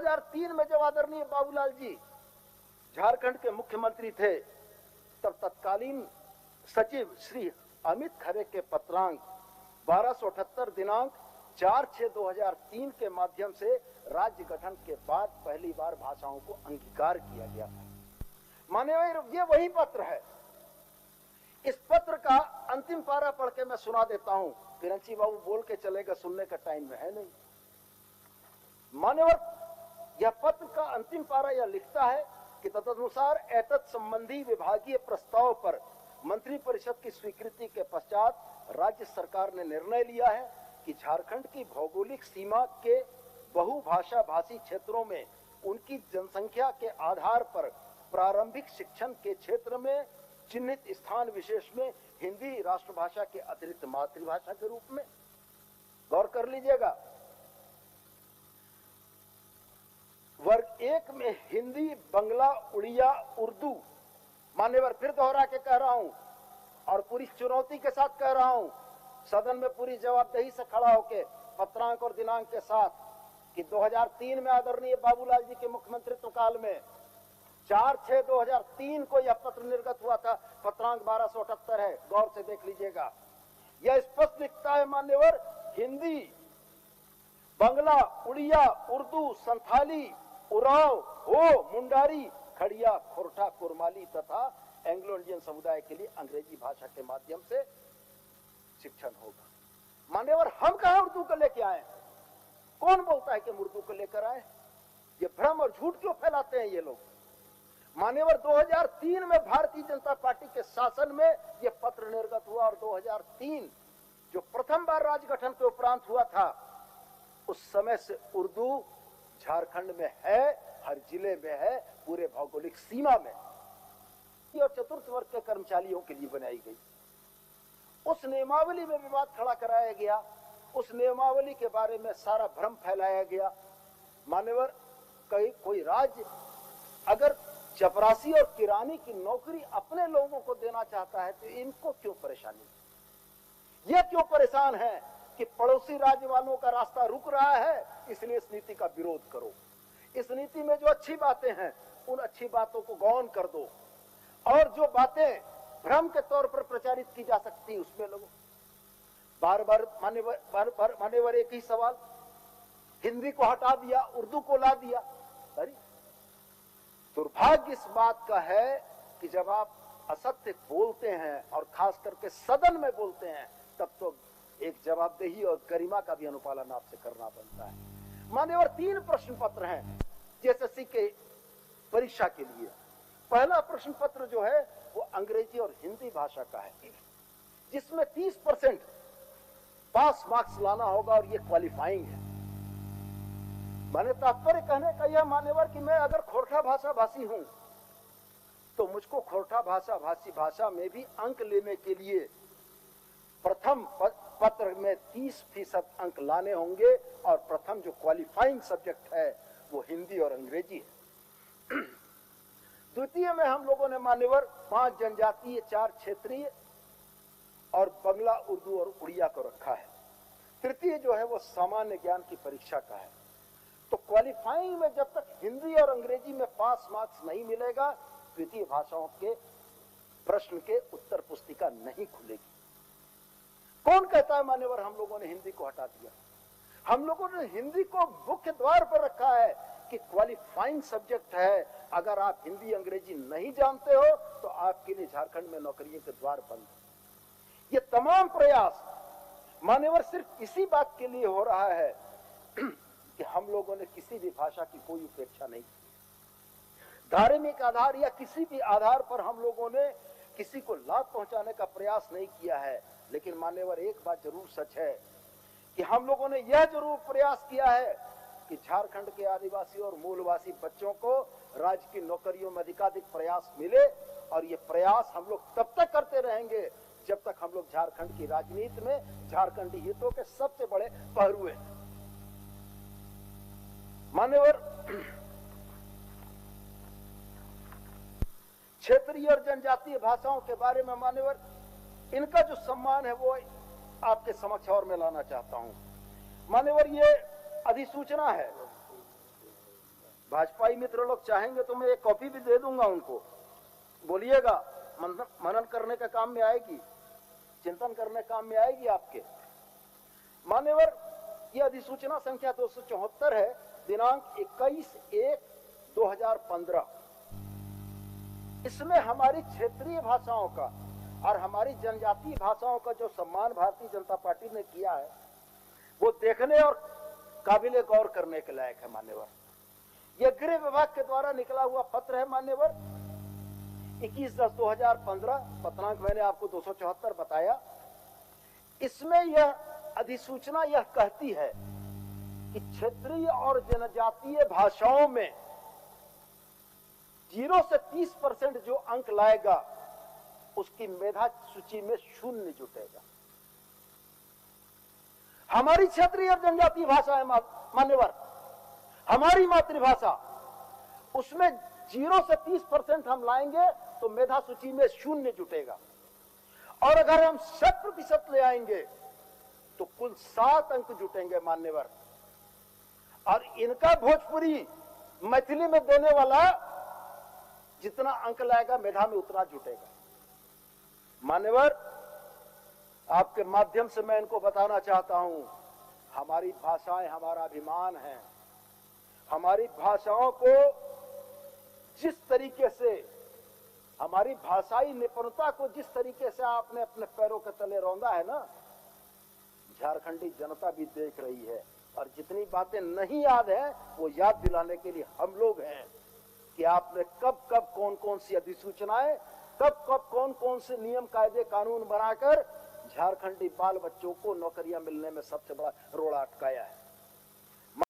2003 में जब आदरणीय बाबूलाल जी झारखंड के मुख्यमंत्री थे, तब तत्कालीन सचिव श्री अमित खरे के पत्रांक 1278 दिनांक 4/6/2003 के माध्यम से राज्य गठन के बाद पहली बार भाषाओं को अंगीकार किया गया था। माननीय, ये वही पत्र है। इस पत्र का अंतिम पारा पढ़ के मैं सुना देता हूं। किरणजी बाबू बोल के चलेगा, सुनने का टाइम में है नहीं। मान्यवर, यह पत्र का अंतिम पारा यह लिखता है कि तदनुसार एतत् संबंधी विभागीय प्रस्ताव पर मंत्रिपरिषद की स्वीकृति के पश्चात राज्य सरकार ने निर्णय लिया है कि झारखंड की भौगोलिक सीमा के बहुभाषा भाषी क्षेत्रों में उनकी जनसंख्या के आधार पर प्रारंभिक शिक्षण के क्षेत्र में चिन्हित स्थान विशेष में हिंदी राष्ट्रभाषा के अतिरिक्त मातृभाषा के रूप में, गौर कर लीजिएगा, वर्ग 1 में हिंदी, बंगला, उड़िया, उर्दू। मान्यवर, फिर दोहरा के कह रहा हूं और पूरी चुनौती के साथ कह रहा हूं, सदन में पूरी जवाबदेही से खड़ा होकर पत्रांक और दिनांक के साथ, कि 2003 में आदरणीय बाबूलाल जी के मुख्यमंत्रित्व काल में 4/6/2003 को यह पत्र निर्गत हुआ था। पत्रांक 1278 है, गौर से देख लीजिएगा। यह स्पष्ट लिखता है मान्यवर, हिंदी, बंगला, उड़िया, उर्दू, संथाली, उराव, हो, मुंडारी, खड़िया, खोरठा, कुरमाली तथा एंग्लो इंडियन समुदाय के लिए अंग्रेजी भाषा के माध्यम से शिक्षण होगा। मान्यवर, हम कहां उर्दू को लेके आए? कौन बोलता है कि हम उर्दू को लेकर आए? ये भ्रम और झूठ क्यों फैलाते हैं ये लोग? मान्यवर, 2003 में भारतीय जनता पार्टी के शासन में यह पत्र निर्गत हुआ और 2003 जो प्रथम बार राज्य गठन के उपरांत हुआ था, उस समय से उर्दू झारखंड में है, हर जिले में है, पूरे भौगोलिक सीमा में। और चतुर्थ वर्ग के कर्मचारियों के लिए बनाई गई उस नियमावली में विवाद खड़ा कराया गया। उस नियमावली के बारे में सारा भ्रम फैलाया गया। मान्यवर, कोई राज्य अगर चपरासी और किरानी की नौकरी अपने लोगों को देना चाहता है तो इनको क्यों परेशानी? यह क्यों परेशान है कि पड़ोसी राज्य वालों का रास्ता रुक रहा है, इसलिए इस नीति का विरोध करो। इस नीति में जो अच्छी बातें हैं उन अच्छी बातों को गौण कर दो, और जो बातें भ्रम के तौर पर प्रचारित की जा सकती उसमें लोगों बार बार मान्यवर एक ही सवाल, हिंदी को हटा दिया, उर्दू को ला दिया। अरे दुर्भाग्य इस बात का है कि जब आप असत्य बोलते हैं और खास करके सदन में बोलते हैं, तब तो एक जवाबदेही और गरिमा का भी अनुपालन आपसे करना बनता है। मान्यवर, 3 प्रश्न पत्र हैं जेएसएससी के परीक्षा के लिए। पहला प्रश्न पत्र जो है वो अंग्रेजी और हिंदी भाषा का है, जिसमें 30% पास मार्क्स लाना होगा और ये क्वालिफाइंग है। माने तात्पर्य कहने का यह मान्यवर कि मैं अगर खोरठा भाषा भाषी हूं तो मुझको खोरठा भाषा भाषी भाषा में भी अंक लेने के लिए प्रथम पत्र में 30% अंक लाने होंगे, और प्रथम जो क्वालिफाइंग सब्जेक्ट है वो हिंदी और अंग्रेजी है। द्वितीय में हम लोगों ने मान्यवर 5 जनजातीय, 4 क्षेत्रीय और बंगला, उर्दू और उड़िया को रखा है। तृतीय जो है वो सामान्य ज्ञान की परीक्षा का है। तो क्वालिफाइंग में जब तक हिंदी और अंग्रेजी में पास मार्क्स नहीं मिलेगा, द्वितीय भाषाओं के प्रश्न के उत्तर पुस्तिका नहीं खुलेगी। कौन कहता है मान्यवर हम लोगों ने हिंदी को हटा दिया? हम लोगों ने हिंदी को मुख्य द्वार पर रखा है कि क्वालिफाइंग सब्जेक्ट है। अगर आप हिंदी अंग्रेजी नहीं जानते हो तो आपके लिए झारखंड में नौकरियों के द्वार बंद। ये तमाम प्रयास मान्यवर सिर्फ इसी बात के लिए हो रहा है कि हम लोगों ने किसी भी भाषा की कोई उपेक्षा नहीं की। धार्मिक आधार या किसी भी आधार पर हम लोगों ने किसी को लाभ पहुंचाने का प्रयास नहीं किया है। लेकिन मान्यवर एक बात जरूर सच है कि हम लोगों ने यह जरूर प्रयास किया है कि झारखंड के आदिवासी और मूलवासी बच्चों को राज्य की नौकरियों में अधिकाधिक प्रयास मिले, और ये प्रयास हम लोग तब तक करते रहेंगे जब तक हम लोग झारखंड की राजनीति में झारखंडी हितों के सबसे बड़े पहरुए हैं। मान्यवर, क्षेत्रीय और जनजातीय भाषाओं के बारे में मान्यवर इनका जो सम्मान है वो आपके समक्ष और मैं लाना चाहता हूं। मान्यवर, ये अधिसूचना है भाजपाई मित्र लोग चाहेंगे तो मैं एक कॉपी भी दे दूंगा उनको, बोलिएगा, मनन करने का काम में आएगी, चिंतन करने काम में आएगी आपके। मान्यवर, यह अधिसूचना संख्या 274 है, दिनांक 21/1/2015। इसमें हमारी क्षेत्रीय भाषाओं का और हमारी जनजातीय भाषाओं का जो सम्मान भारतीय जनता पार्टी ने किया है, वो देखने और काबिले गौर करने के लायक है। मान्यवर, यह गृह विभाग के द्वारा निकला हुआ पत्र है। मान्यवर, 21/10/2015, पत्रांक मैंने आपको 274 बताया। इसमें यह अधिसूचना यह कहती है कि क्षेत्रीय और जनजातीय भाषाओं में 0 से 30% जो अंक लाएगा उसकी मेधा सूची में 0 जुटेगा। हमारी क्षेत्रीय और जनजातीय भाषा है मान्यवर, हमारी मातृभाषा, उसमें 0 से 30% हम लाएंगे तो मेधा सूची में 0 जुटेगा। और अगर हम 100% ले आएंगे तो कुल 7 अंक जुटेंगे मान्यवर। और इनका भोजपुरी मैथिली में देने वाला जितना अंक लाएगा मेधा में उतना जुटेगा। मान्यवर, आपके माध्यम से मैं इनको बताना चाहता हूं, हमारी भाषाएं हमारा अभिमान है। हमारी भाषाओं को जिस तरीके से, हमारी भाषाई निपुणता को जिस तरीके से आपने अपने पैरों के तले रौंदा है ना, झारखंडी जनता भी देख रही है। और जितनी बातें नहीं याद है वो याद दिलाने के लिए हम लोग हैं कि आपने कब कब कौन कौन सी अधिसूचनाएं, कब कब कौन कौन से नियम कायदे कानून बनाकर झारखंडी बाल बच्चों को नौकरियां मिलने में सबसे बड़ा रोड़ा अटकाया है।